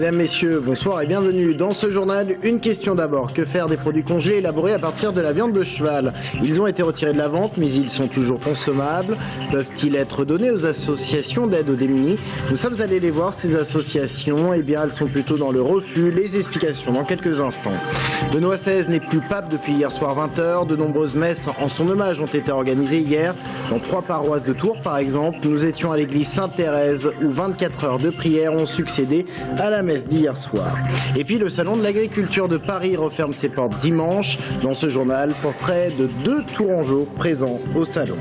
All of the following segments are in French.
Mesdames, Messieurs, bonsoir et bienvenue. Dans ce journal, une question d'abord. Que faire des produits congelés élaborés à partir de la viande de cheval? Ils ont été retirés de la vente, mais ils sont toujours consommables. Peuvent-ils être donnés aux associations d'aide aux démunis? Nous sommes allés les voir, ces associations. Eh bien, elles sont plutôt dans le refus. Les explications dans quelques instants. Benoît XVI n'est plus pape depuis hier soir 20h. De nombreuses messes en son hommage ont été organisées hier. Dans 3 paroisses de Tours, par exemple, nous étions à l'église Sainte-Thérèse où 24 heures de prière ont succédé à la messe d'hier soir. Et puis le salon de l'agriculture de Paris referme ses portes dimanche. Dans ce journal, portrait de 2 Tourangeaux présents au salon.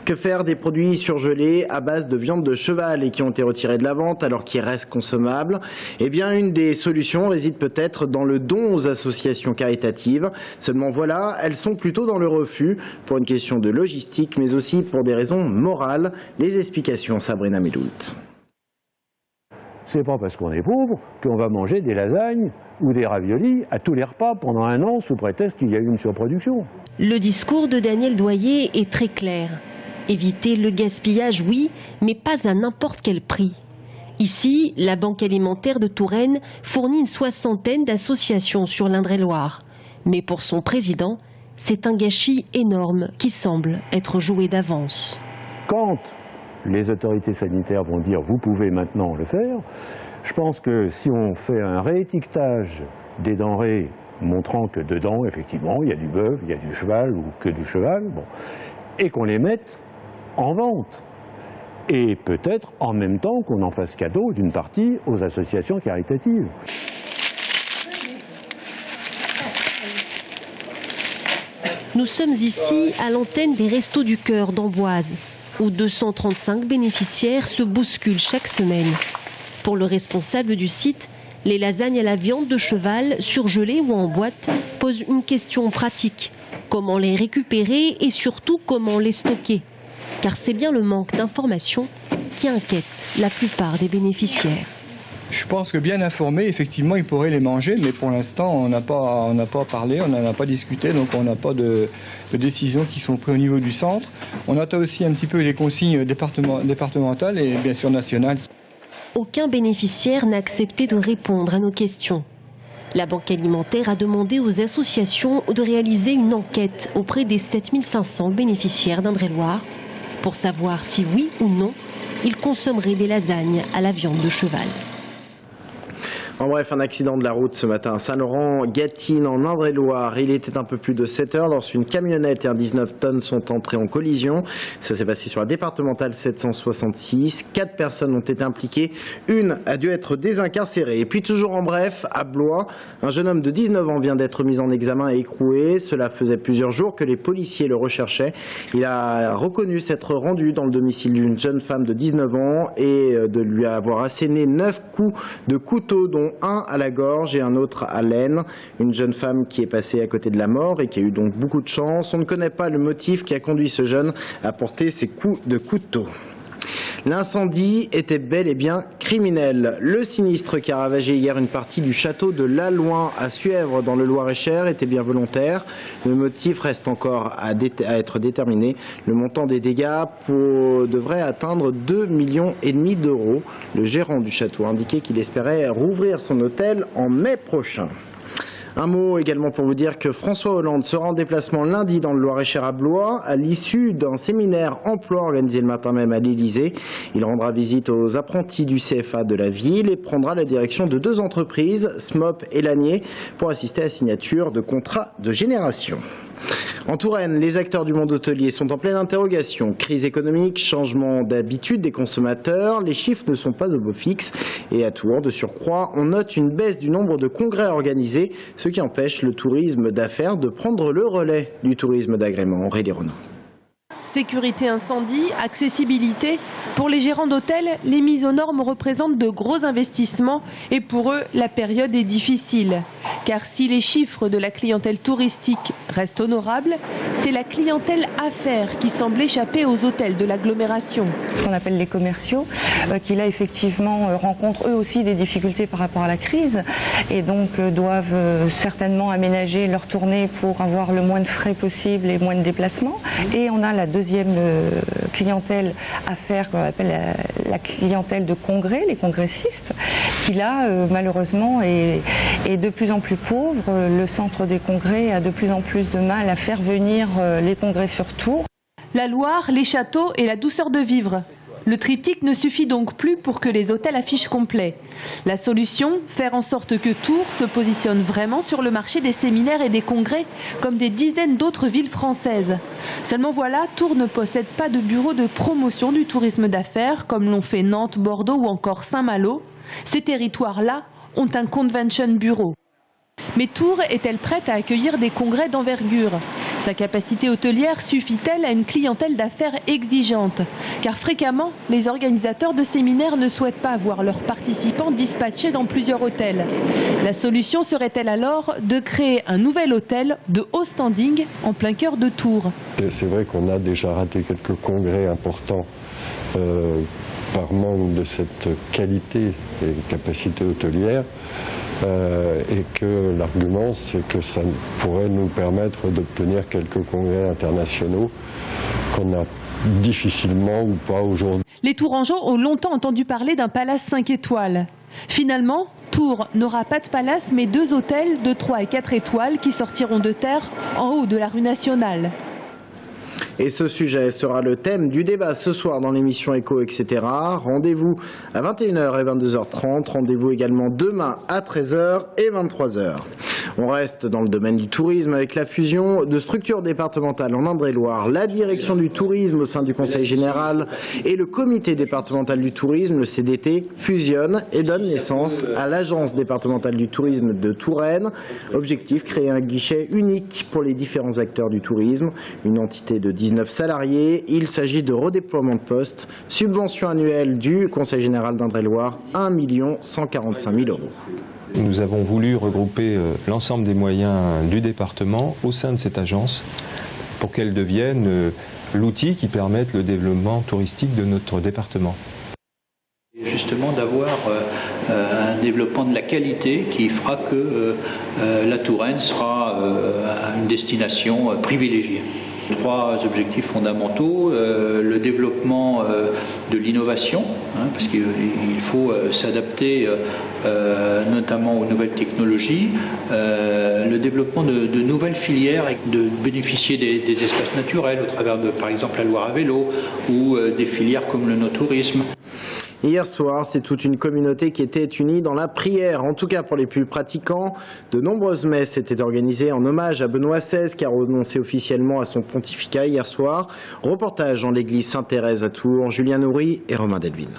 Que faire des produits surgelés à base de viande de cheval et qui ont été retirés de la vente alors qu'ils restent consommables? Eh bien, une des solutions réside peut-être dans le don aux associations caritatives. Seulement voilà, elles sont plutôt dans le refus pour une question de logistique, mais aussi pour des raisons morales. Les explications, Sabrina Melout. C'est pas parce qu'on est pauvre qu'on va manger des lasagnes ou des raviolis à tous les repas pendant un an sous prétexte qu'il y a eu une surproduction. Le discours de Daniel Doyer est très clair. Éviter le gaspillage, oui, mais pas à n'importe quel prix. Ici, la Banque alimentaire de Touraine fournit une 60aine d'associations sur l'Indre-et-Loire. Mais pour son président, c'est un gâchis énorme qui semble être joué d'avance. Quand les autorités sanitaires vont dire « vous pouvez maintenant le faire », je pense que si on fait un réétiquetage des denrées montrant que dedans, effectivement, il y a du bœuf, il y a du cheval ou que du cheval, bon, et qu'on les mette en vente. Et peut-être en même temps qu'on en fasse cadeau d'une partie aux associations caritatives. Nous sommes ici à l'antenne des Restos du Cœur d'Amboise, où 235 bénéficiaires se bousculent chaque semaine. Pour le responsable du site, les lasagnes à la viande de cheval, surgelées ou en boîte, posent une question pratique. Comment les récupérer et surtout comment les stocker? Car c'est bien le manque d'informations qui inquiète la plupart des bénéficiaires. Je pense que bien informés, effectivement, ils pourraient les manger, mais pour l'instant, on n'a pas parlé, on n'en a pas discuté, donc on n'a pas de décisions qui sont prises au niveau du centre. On attend aussi un petit peu les consignes départementales et bien sûr nationales. Aucun bénéficiaire n'a accepté de répondre à nos questions. La Banque alimentaire a demandé aux associations de réaliser une enquête auprès des 7500 bénéficiaires d'Indre-et-Loire pour savoir si oui ou non ils consommeraient des lasagnes à la viande de cheval. En bref, un accident de la route ce matin à Saint-Laurent-Gâtine en Indre-et-Loire. Il était un peu plus de 7 heures lorsqu'une camionnette et un 19 tonnes sont entrés en collision. Ça s'est passé sur la départementale 766. 4 personnes ont été impliquées. Une a dû être désincarcérée. Et puis toujours en bref, à Blois, un jeune homme de 19 ans vient d'être mis en examen et écroué. Cela faisait plusieurs jours que les policiers le recherchaient. Il a reconnu s'être rendu dans le domicile d'une jeune femme de 19 ans et de lui avoir asséné 9 coups de couteau, dont un à la gorge et un autre à l'aine. Une jeune femme qui est passée à côté de la mort et qui a eu donc beaucoup de chance. On ne connaît pas le motif qui a conduit ce jeune à porter ces coups de couteau. L'incendie était bel et bien criminel. Le sinistre qui a ravagé hier une partie du château de Lalouin à Suèvre dans le Loir-et-Cher était bien volontaire. Le motif reste encore à être déterminé. Le montant des dégâts devrait atteindre 2,5 millions d'euros. Le gérant du château a indiqué qu'il espérait rouvrir son hôtel en mai prochain. Un mot également pour vous dire que François Hollande sera en déplacement lundi dans le Loir-et-Cher à Blois à l'issue d'un séminaire emploi organisé le matin même à l'Élysée. Il rendra visite aux apprentis du CFA de la ville et prendra la direction de 2 entreprises, SMOP et Lanier, pour assister à la signature de contrats de génération. En Touraine, les acteurs du monde hôtelier sont en pleine interrogation. Crise économique, changement d'habitude des consommateurs, les chiffres ne sont pas au beau fixe. Et à Tours, de surcroît, on note une baisse du nombre de congrès organisés, ce qui empêche le tourisme d'affaires de prendre le relais du tourisme d'agrément. Aurélie Renaud. Sécurité incendie, accessibilité. Pour les gérants d'hôtels, les mises aux normes représentent de gros investissements et pour eux, la période est difficile. Car si les chiffres de la clientèle touristique restent honorables, c'est la clientèle affaires qui semble échapper aux hôtels de l'agglomération. Ce qu'on appelle les commerciaux, qui là effectivement rencontrent eux aussi des difficultés par rapport à la crise et donc doivent certainement aménager leur tournée pour avoir le moins de frais possible et moins de déplacements. Et on a la deuxième clientèle affaires qu'on appelle la clientèle de congrès, les congressistes, qui là malheureusement est de plus en plus pauvre. Le centre des congrès a de plus en plus de mal à faire venir les congrès sur Tours. La Loire, les châteaux et la douceur de vivre. Le triptyque ne suffit donc plus pour que les hôtels affichent complet. La solution, faire en sorte que Tours se positionne vraiment sur le marché des séminaires et des congrès, comme des dizaines d'autres villes françaises. Seulement voilà, Tours ne possède pas de bureau de promotion du tourisme d'affaires, comme l'ont fait Nantes, Bordeaux ou encore Saint-Malo. Ces territoires-là ont un convention bureau. Mais Tours est-elle prête à accueillir des congrès d'envergure? Sa capacité hôtelière suffit-elle à une clientèle d'affaires exigeante? Car fréquemment, les organisateurs de séminaires ne souhaitent pas voir leurs participants dispatchés dans plusieurs hôtels. La solution serait-elle alors de créer un nouvel hôtel de haut standing en plein cœur de Tours? C'est vrai qu'on a déjà raté quelques congrès importants par manque de cette qualité et capacité hôtelière. Et que l'argument, c'est que ça pourrait nous permettre d'obtenir quelques congrès internationaux qu'on a difficilement ou pas aujourd'hui. Les Tourangeaux ont longtemps entendu parler d'un palace 5 étoiles. Finalement, Tours n'aura pas de palace, mais 2 hôtels de 3 et 4 étoiles qui sortiront de terre en haut de la rue nationale. Et ce sujet sera le thème du débat ce soir dans l'émission Écho, etc. Rendez-vous à 21h et 22h30. Rendez-vous également demain à 13h et 23h. On reste dans le domaine du tourisme avec la fusion de structures départementales en Indre-et-Loire. La direction du tourisme au sein du Conseil général et le comité départemental du tourisme, le CDT, fusionnent et donnent naissance à l'agence départementale du tourisme de Touraine. Objectif, créer un guichet unique pour les différents acteurs du tourisme. Une entité de 19 salariés. Il s'agit de redéploiement de postes. Subvention annuelle du Conseil général d'Indre-et-Loire, 1 145 000 €. Nous avons voulu regrouper l'ensemble des moyens du département au sein de cette agence pour qu'elle devienne l'outil qui permette le développement touristique de notre département. Justement d'avoir un développement de la qualité qui fera que la Touraine sera une destination privilégiée. 3 objectifs fondamentaux, le développement de l'innovation, parce qu'il faut s'adapter notamment aux nouvelles technologies, le développement de nouvelles filières et de bénéficier des espaces naturels au travers de, par exemple, la Loire à vélo ou des filières comme le no-tourisme. Hier soir, c'est toute une communauté qui était unie dans la prière. En tout cas, pour les plus pratiquants, de nombreuses messes étaient organisées en hommage à Benoît XVI qui a renoncé officiellement à son pontificat hier soir. Reportage dans l'église Sainte-Thérèse à Tours, Julien Nourry et Romain Delville.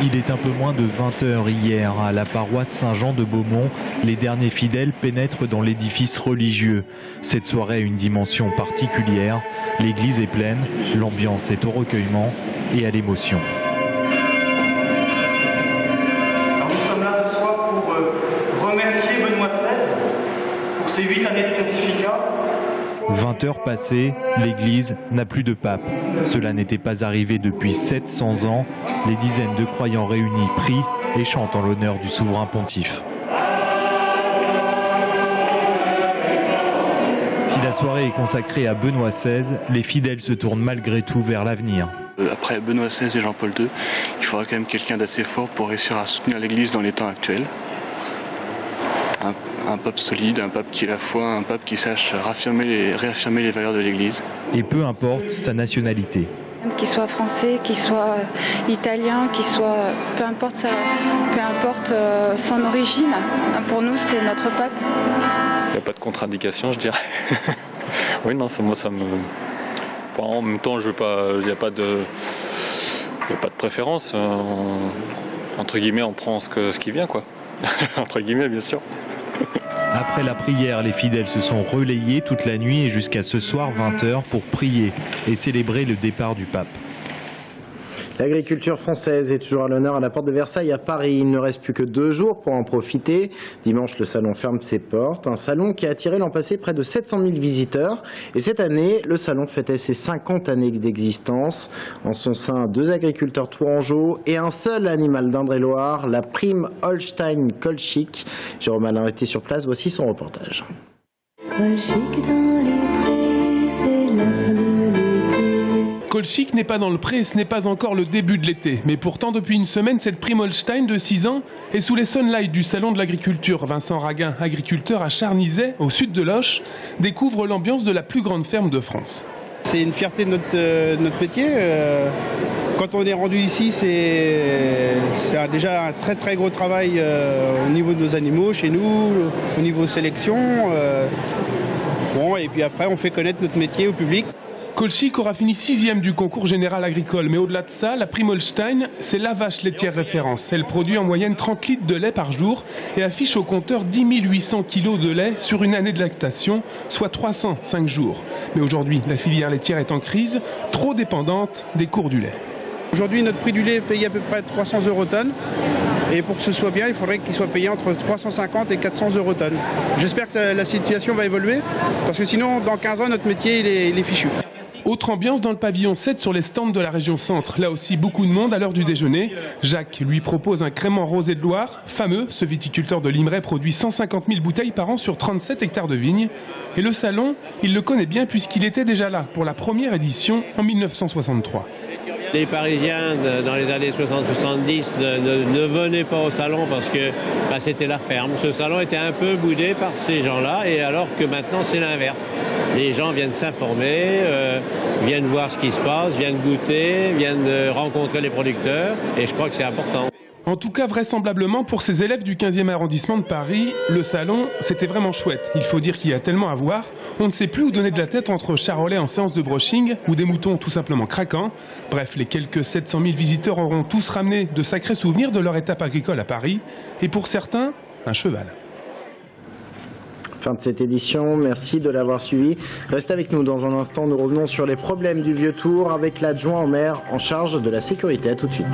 Il est un peu moins de 20 h hier à la paroisse Saint-Jean de Beaumont. Les derniers fidèles pénètrent dans l'édifice religieux. Cette soirée a une dimension particulière. L'église est pleine, l'ambiance est au recueillement et à l'émotion. Nous sommes là ce soir pour remercier Benoît XVI pour ses 8 années de pontificat. 20 heures passées, l'église n'a plus de pape. Cela n'était pas arrivé depuis 700 ans. Les dizaines de croyants réunis prient et chantent en l'honneur du souverain pontife. Si la soirée est consacrée à Benoît XVI, les fidèles se tournent malgré tout vers l'avenir. Après Benoît XVI et Jean-Paul II, il faudra quand même quelqu'un d'assez fort pour réussir à soutenir l'Église dans les temps actuels. Un pape solide, un pape qui ait la foi, un pape qui sache réaffirmer les valeurs de l'Église. Et peu importe sa nationalité. Qu'il soit français, qu'il soit italien, qu'il soit... peu importe son origine, pour nous c'est notre pape. Il n'y a pas de contre-indication, je dirais. Oui, non, moi ça me... En même temps, il n'y a pas de préférence. Entre guillemets, on prend ce qui vient, quoi. Entre guillemets, bien sûr. Après la prière, les fidèles se sont relayés toute la nuit et jusqu'à ce soir 20 h pour prier et célébrer le départ du pape. L'agriculture française est toujours à l'honneur à la porte de Versailles à Paris. Il ne reste plus que 2 jours pour en profiter. Dimanche, le salon ferme ses portes. Un salon qui a attiré l'an passé près de 700 000 visiteurs. Et cette année, le salon fêtait ses 50 années d'existence. En son sein, 2 agriculteurs tourangeaux et un seul animal d'Indre-et-Loire, la prime Holstein Colchic. Jérôme Alain était sur place, voici son reportage. Colchic n'est pas dans le pré et ce n'est pas encore le début de l'été. Mais pourtant, depuis une semaine, cette prime Holstein de 6 ans est sous les sunlights du salon de l'agriculture. Vincent Raguin, agriculteur à Charnizet, au sud de Loches, découvre l'ambiance de la plus grande ferme de France. C'est une fierté de notre métier. Quand on est rendu ici, c'est déjà un très gros travail au niveau de nos animaux, chez nous, au niveau sélection. Bon, et puis après, on fait connaître notre métier au public. Colchic aura fini 6e du concours général agricole, mais au-delà de ça, la prime Holstein, c'est la vache laitière référence. Elle produit en moyenne 30 litres de lait par jour et affiche au compteur 10 800 kg de lait sur une année de lactation, soit 305 jours. Mais aujourd'hui, la filière laitière est en crise, trop dépendante des cours du lait. Aujourd'hui, notre prix du lait est payé à peu près 300 € tonne. Et pour que ce soit bien, il faudrait qu'il soit payé entre 350 et 400 € tonne. J'espère que la situation va évoluer, parce que sinon, dans 15 ans, notre métier il est fichu. Autre ambiance dans le pavillon 7 sur les stands de la région centre. Là aussi, beaucoup de monde à l'heure du déjeuner. Jacques lui propose un crément rosé de Loire. Fameux, ce viticulteur de Limeray produit 150 000 bouteilles par an sur 37 hectares de vignes. Et le salon, il le connaît bien puisqu'il était déjà là pour la première édition en 1963. Les Parisiens, dans les années 60-70, ne venaient pas au salon parce que c'était la ferme. Ce salon était un peu boudé par ces gens-là, et alors que maintenant c'est l'inverse. Les gens viennent s'informer, viennent voir ce qui se passe, viennent goûter, viennent rencontrer les producteurs, et je crois que c'est important. En tout cas, vraisemblablement, pour ces élèves du 15e arrondissement de Paris, le salon, c'était vraiment chouette. Il faut dire qu'il y a tellement à voir. On ne sait plus où donner de la tête entre charolais en séance de brushing ou des moutons tout simplement craquants. Bref, les quelques 700 000 visiteurs auront tous ramené de sacrés souvenirs de leur étape agricole à Paris. Et pour certains, un cheval. Fin de cette édition, merci de l'avoir suivi. Restez avec nous dans un instant, nous revenons sur les problèmes du Vieux Tour avec l'adjoint au maire en charge de la sécurité. À tout de suite.